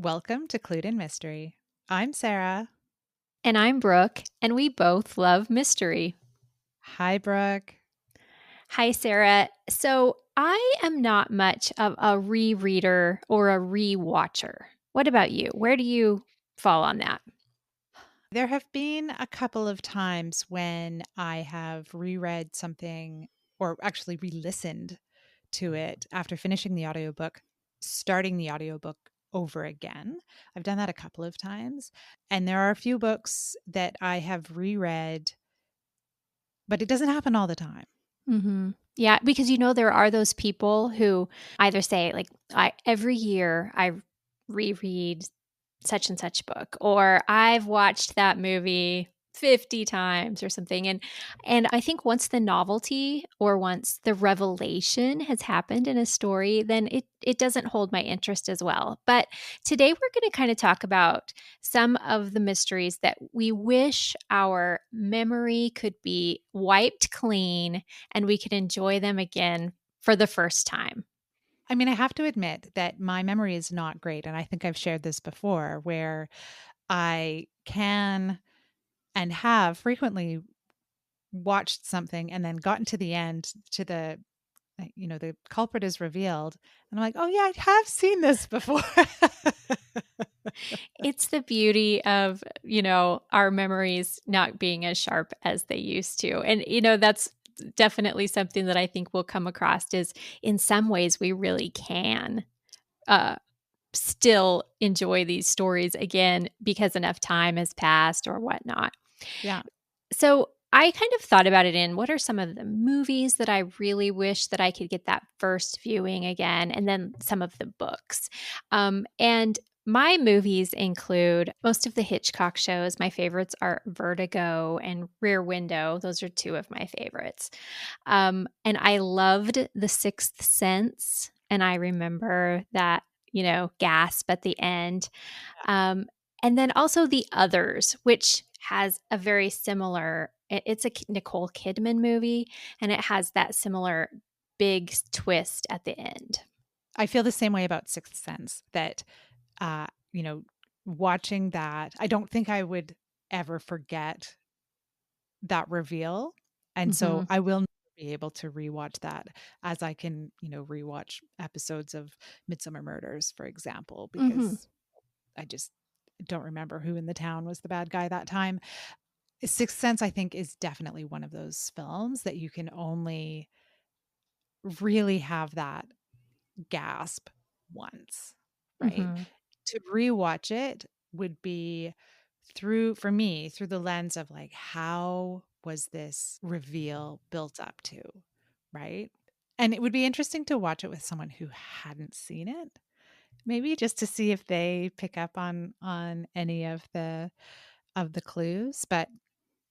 Welcome to Clued in Mystery. I'm Sarah. And I'm Brooke, and we both love mystery. Hi, Brooke. Hi, Sarah. So, I am not much of a rereader or a rewatcher. What about you? Where do you fall on that? There have been a couple of times when I have reread something or actually re listened to it after finishing the audiobook, starting the audiobook over again. I've done that a couple of times. And there are a few books that I have reread, but it doesn't happen all the time. Yeah, because there are those people who either say, like, every year I reread such and such book, or I've watched that movie 50 times or something. And I think once the novelty or once the revelation has happened in a story, then it doesn't hold my interest as well. But today we're going to kind of talk about some of the mysteries that we wish our memory could be wiped clean and we could enjoy them again for the first time. I mean, I have to admit that my memory is not great. And I think I've shared this before where I can and have frequently watched something and then gotten to the end to the culprit is revealed and I'm like, "Oh yeah, I have seen this before." It's the beauty of, our memories not being as sharp as they used to. And, that's definitely something that I think we'll come across is in some ways we really can uh, still enjoy these stories again because enough time has passed or whatnot. Yeah. So I kind of thought about it in what are some of the movies that I really wish that I could get that first viewing again, and then some of the books. And my movies include most of the Hitchcock shows. My favorites are Vertigo and Rear Window. Those are two of my favorites. And I loved The Sixth Sense. And I remember that, gasp at the end. Um, and then also The Others, which has a very similar it's a Nicole Kidman movie, and it has that similar big twist at the end. I feel the same way about Sixth Sense that uh, you know, watching that, I don't think I would ever forget that reveal. And so Mhm. I will never be able to rewatch that as I can, rewatch episodes of Midsummer Murders, for example, Mhm. because I just don't remember who in the town was the bad guy that time. Sixth Sense, I think, is definitely one of those films that you can only really have that gasp once, right? Mhm. To rewatch it would be for me, through the lens of like, how was this reveal built up to, right? And it would be interesting to watch it with someone who hadn't seen it, maybe just to see if they pick up on any of the clues. But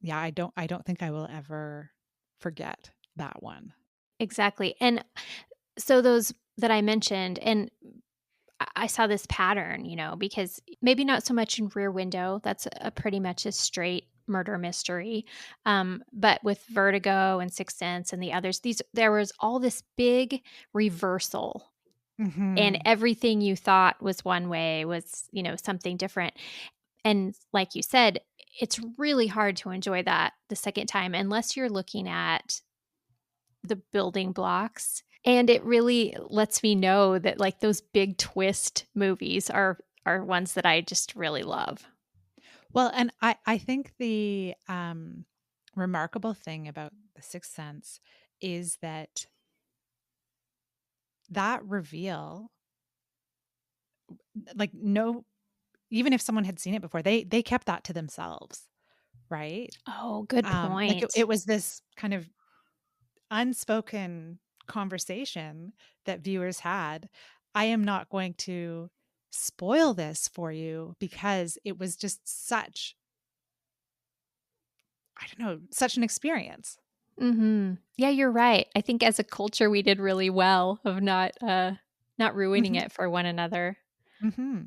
yeah, I don't think I will ever forget that one. Exactly. And so those that I mentioned, and I saw this pattern, because maybe not so much in Rear Window. That's a pretty much a straight murder mystery. But with Vertigo and Sixth Sense and the others, there was all this big reversal, and Mhm. everything you thought was one way was, something different. And like you said, it's really hard to enjoy that the second time unless you're looking at the building blocks. And it really lets me know that like those big twist movies are ones that I just really love. Well, and I think the remarkable thing about The Sixth Sense is that that reveal, like, no, even if someone had seen it before, they kept that to themselves, right? Oh, good Like point. it was this kind of unspoken conversation that viewers had. I am not going to spoil this for you because it was just I don't know, such an experience. Mhm. Yeah, you're right. I think as a culture we did really well of not ruining Hmm. it for one another. Hmm.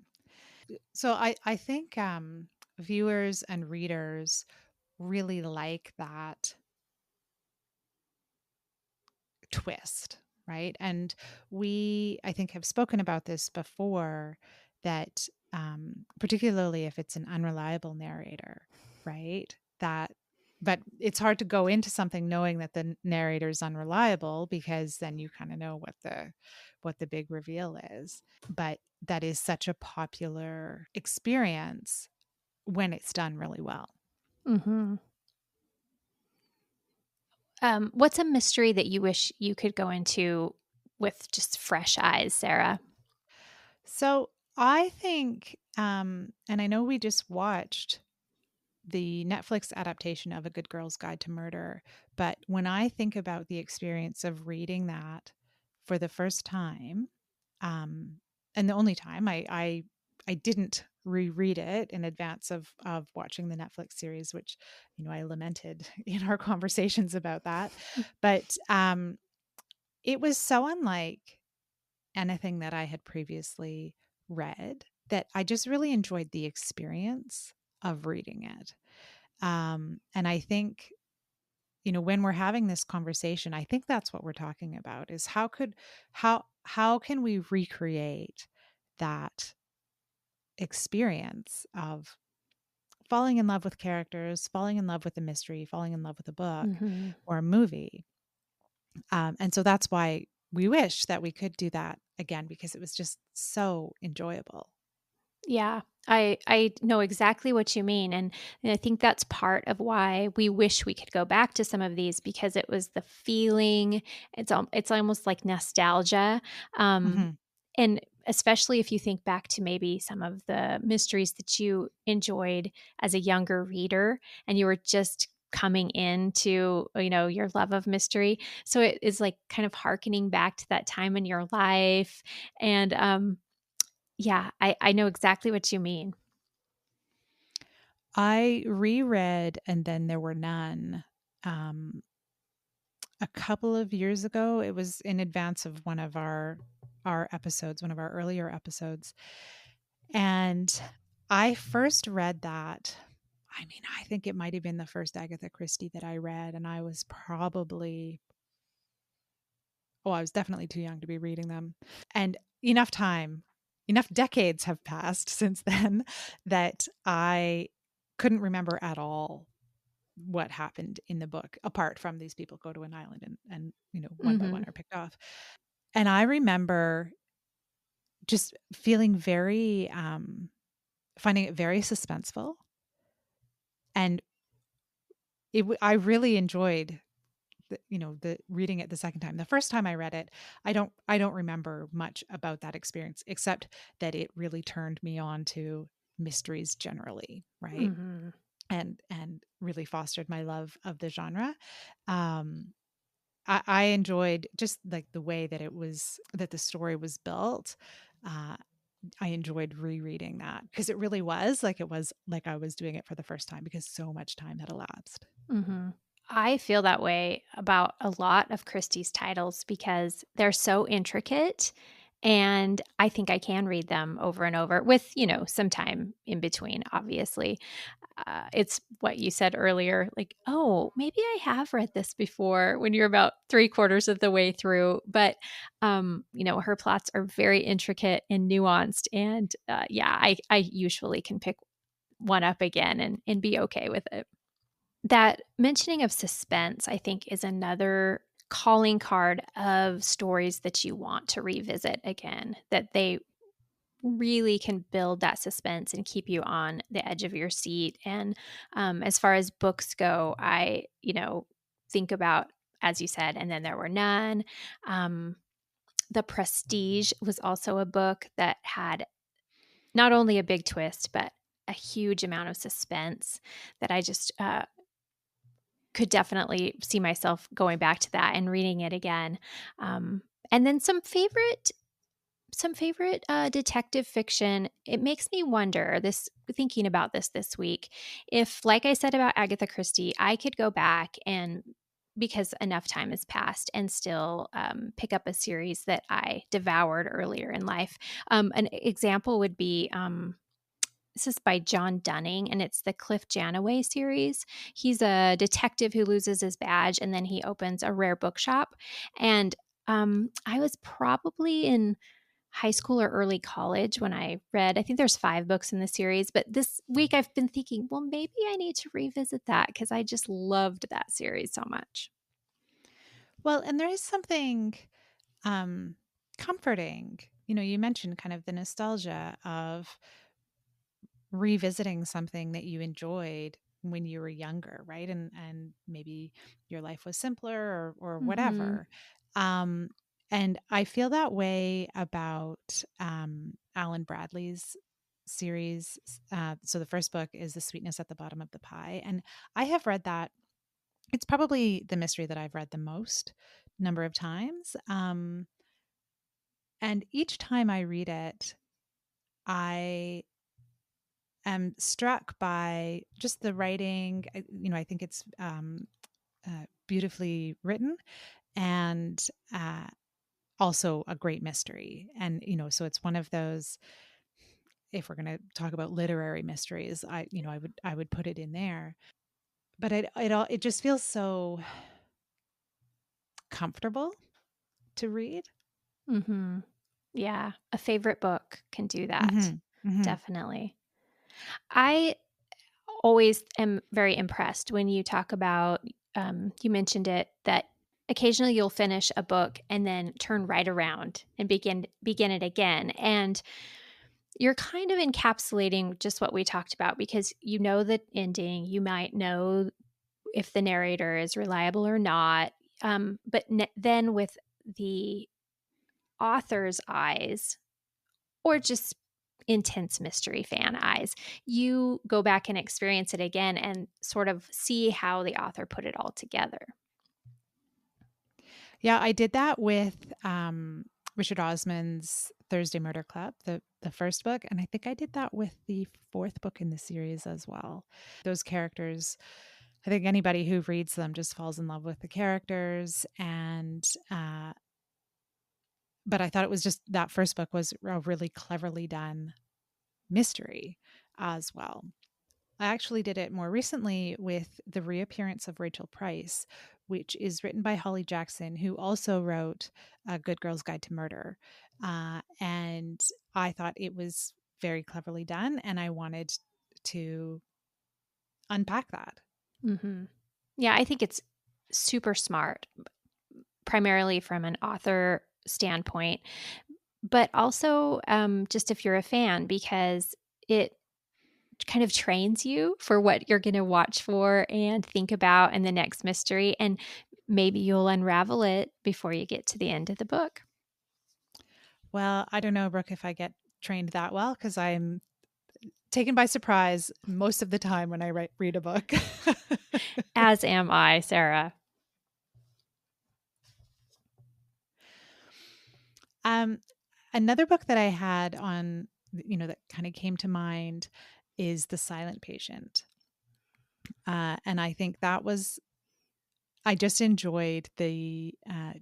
So I think viewers and readers really like that twist, right? And we, I think, have spoken about this before, that particularly if it's an unreliable narrator, right? That, but it's hard to go into something knowing that the narrator is unreliable, because then you kind of know what the big reveal is. But that is such a popular experience when it's done really well. Mm-hmm. What's a mystery that you wish you could go into with just fresh eyes, Sarah? So I think, and I know we just watched the Netflix adaptation of A Good Girl's Guide to Murder, but when I think about the experience of reading that for the first time, um, and the only time I didn't reread it in advance of watching the Netflix series, which I lamented in our conversations about that, but it was so unlike anything that I had previously read that I just really enjoyed the experience of reading it. And I think, when we're having this conversation, I think that's what we're talking about, is how can we recreate that experience of falling in love with characters, falling in love with a mystery, falling in love with a book Mm-hmm. or a movie. And so that's why we wish that we could do that again, because it was just so enjoyable. Yeah, I know exactly what you mean, and I think that's part of why we wish we could go back to some of these because it was the feeling. It's almost like nostalgia, Hmm. and especially if you think back to maybe some of the mysteries that you enjoyed as a younger reader, and you were just coming into your love of mystery. So it is like kind of hearkening back to that time in your life, and yeah, I know exactly what you mean. I reread And Then There Were None um, a couple of years ago. It was in advance of one of our episodes, one of our earlier episodes. And I first read that. I mean, I think it might have been the first Agatha Christie that I read, and I was probably, oh, I was definitely too young to be reading them. And enough decades have passed since then that I couldn't remember at all what happened in the book, apart from these people go to an island and one by one Mhm. are picked off. And I remember just feeling very finding it very suspenseful, and I really enjoyed the reading it the second time. The first time I read it, I don't remember much about that experience, except that it really turned me on to mysteries generally, right? Mhm. And really fostered my love of the genre. um I enjoyed just like the way that the story was built. uh I enjoyed rereading that because it was like I was doing it for the first time, because so much time had elapsed. Mhm. I feel that way about a lot of Christie's titles because they're so intricate, and I think I can read them over and over with, some time in between, obviously. It's what you said earlier, like, "Oh, maybe I have read this before," when you're about 3/4 of the way through, but, her plots are very intricate and nuanced, and, yeah, I usually can pick one up again and be okay with it. That mentioning of suspense, I think, is another calling card of stories that you want to revisit again, that they really can build that suspense and keep you on the edge of your seat. And as far as books go, I, think about, as you said, And Then There Were None. Um, the Prestige was also a book that had not only a big twist, but a huge amount of suspense that I just could definitely see myself going back to that and reading it again. And then some favorite detective fiction. It makes me wonder, this thinking about this week, if, like I said about Agatha Christie, I could go back and, because enough time has passed, and still pick up a series that I devoured earlier in life. An example would be this is by John Dunning, and it's the Cliff Janeway series. He's a detective who loses his badge, and then he opens a rare bookshop. And I was probably in high school or early college when I read, I think there's 5 books in the series, but this week I've been thinking, well, maybe I need to revisit that because I just loved that series so much. Well, and there is something um, comforting. You mentioned kind of the nostalgia of revisiting something that you enjoyed when you were younger, right? And maybe your life was simpler or Mhm. whatever. Um, and I feel that way about Alan Bradley's series. So the first book is The Sweetness at the Bottom of the Pie, and I have read that. It's probably the mystery that I've read the most number of times. And each time I read it, I am struck by just the writing. I think it's beautifully written and also a great mystery. And so it's one of those. If we're going to talk about literary mysteries, I would put it in there. But it just feels so comfortable to read. Mhm. Yeah, a favorite book can do that. Hmm. Hmm. Definitely. I always am very impressed when you talk about, you mentioned it, that occasionally you'll finish a book and then turn right around and begin it again. And you're kind of encapsulating just what we talked about because you know the ending. You might know if the narrator is reliable or not. Then with the author's eyes, or just intense mystery fan eyes, you go back and experience it again and sort of see how the author put it all together. Yeah, I did that with Richard Osman's Thursday Murder Club, the first book, and I think I did that with the fourth book in the series as well. Those characters, I think anybody who reads them just falls in love with the characters, and but I thought it was just that first book was a really cleverly done mystery as well. I actually did it more recently with The Reappearance of Rachel Price, which is written by Holly Jackson, who also wrote A Good Girl's Guide to Murder. And I thought it was very cleverly done, and I wanted to unpack that. Hmm. Yeah, I think it's super smart, primarily from an author standpoint, but also just if you're a fan, because it kind of trains you for what you're going to watch for and think about in the next mystery. And maybe you'll unravel it before you get to the end of the book. Well, I don't know, Brooke, if I get trained that well because I'm taken by surprise most of the time when I read a book. As am I, Sarah. Um, Another book that I had on, that kind of came to mind is The Silent Patient. And I think I just enjoyed the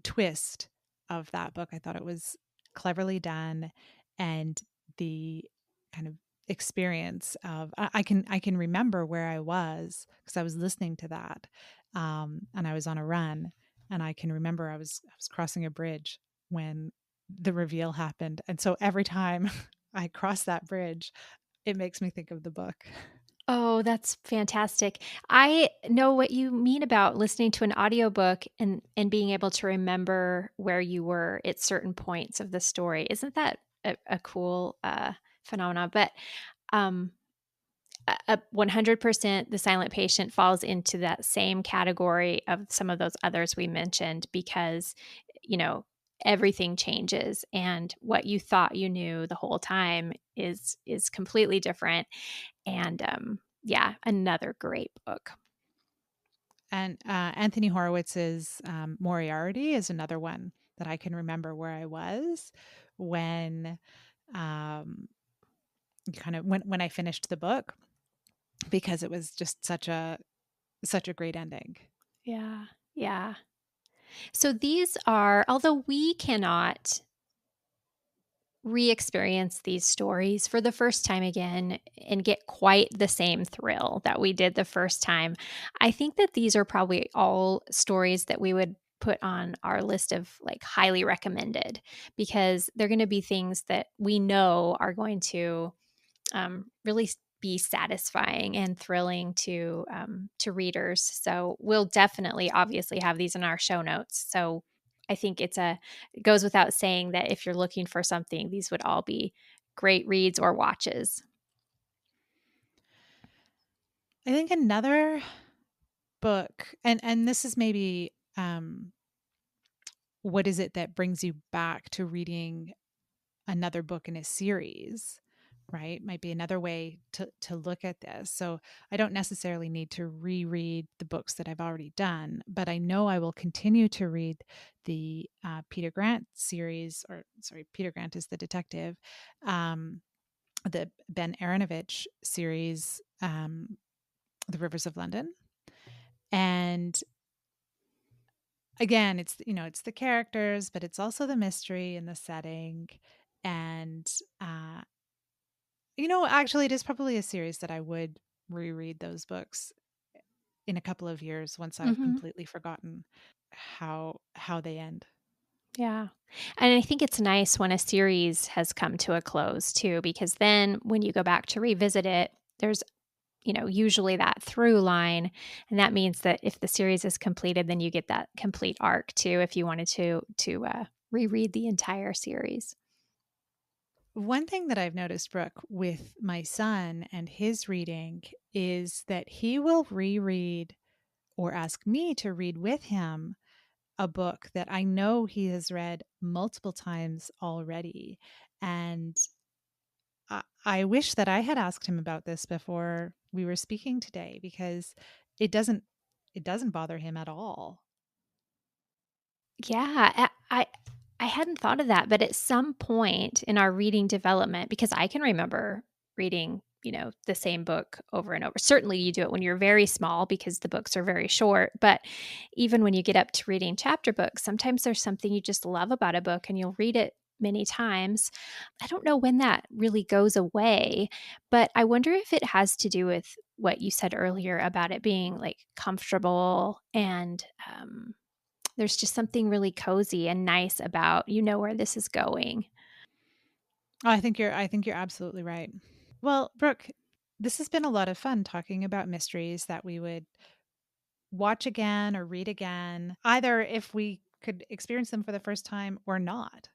twist of that book. I thought it was cleverly done and the kind of experience of, I can remember where I was because I was listening to that. And I was on a run and I can remember I was crossing a bridge when the reveal happened. And so every time I cross that bridge, it makes me think of the book. Oh, that's fantastic. I know what you mean about listening to an audiobook and being able to remember where you were at certain points of the story. Isn't that a cool phenomena? But um 100% The Silent Patient falls into that same category of some of those others we mentioned because, you know, everything changes and what you thought you knew the whole time is completely different. And yeah, another great book. And Anthony Horowitz's Moriarty is another one that I can remember where I was when um, when I finished the book because it was just such a great ending. Yeah. Yeah. So these are, although we cannot re-experience these stories for the first time again and get quite the same thrill that we did the first time. I think that these are probably all stories that we would put on our list of like highly recommended, because they're going to be things that we know are going to really be satisfying and thrilling to readers. So we'll definitely, obviously, have these in our show notes. So I think it goes without saying that if you're looking for something, these would all be great reads or watches. I think another book, and this is maybe what is it that brings you back to reading another book in a series, right? Might be another way to look at this. So I don't necessarily need to reread the books that I've already done, but I know I will continue to read the Peter Grant series, or sorry, Peter Grant is the detective, the Ben Aronovich series, The Rivers of London. And again, it's, it's the characters, but it's also the mystery and the setting. And actually, it is probably a series that I would reread those books in a couple of years once I've Hmm. completely forgotten how they end. Yeah. And I think it's nice when a series has come to a close too, because then when you go back to revisit it, there's, usually that through line. And that means that if the series is completed, then you get that complete arc too, if you wanted to reread the entire series. One thing that I've noticed, Brooke, with my son and his reading is that he will reread or ask me to read with him a book that I know he has read multiple times already. And I wish that I had asked him about this before we were speaking today, because it doesn't it doesn't bother him at all. Yeah, I hadn't thought of that, but at some point in our reading development, because I can remember reading, the same book over and over. Certainly you do it when you're very small because the books are very short, but even when you get up to reading chapter books, sometimes there's something you just love about a book and you'll read it many times. I don't know when that really goes away, but I wonder if it has to do with what you said earlier about it being like comfortable and there's just something really cozy and nice about where this is going. I think you're absolutely right. Well, Brooke, this has been a lot of fun talking about mysteries that we would watch again or read again, either if we could experience them for the first time or not.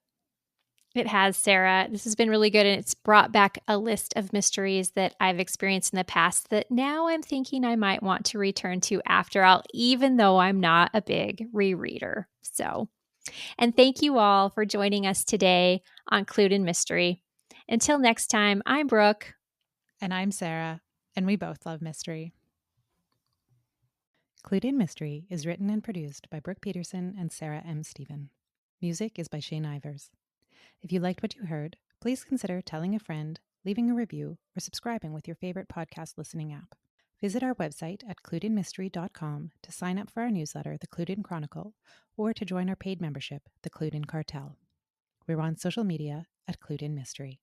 It has, Sarah. This has been really good. And it's brought back a list of mysteries that I've experienced in the past that now I'm thinking I might want to return to after all, even though I'm not a big rereader. So, and thank you all for joining us today on Clued in Mystery. Until next time, I'm Brooke. And I'm Sarah, and we both love mystery. Clued in Mystery is written and produced by Brooke Peterson and Sarah M. Stephen. Music is by Shane Ivers. If you liked what you heard, please consider telling a friend, leaving a review, or subscribing with your favorite podcast listening app. Visit our website at cluedinmystery.com to sign up for our newsletter, The Clued In Chronicle, or to join our paid membership, The Clued In Cartel. We're on social media at Clued In Mystery.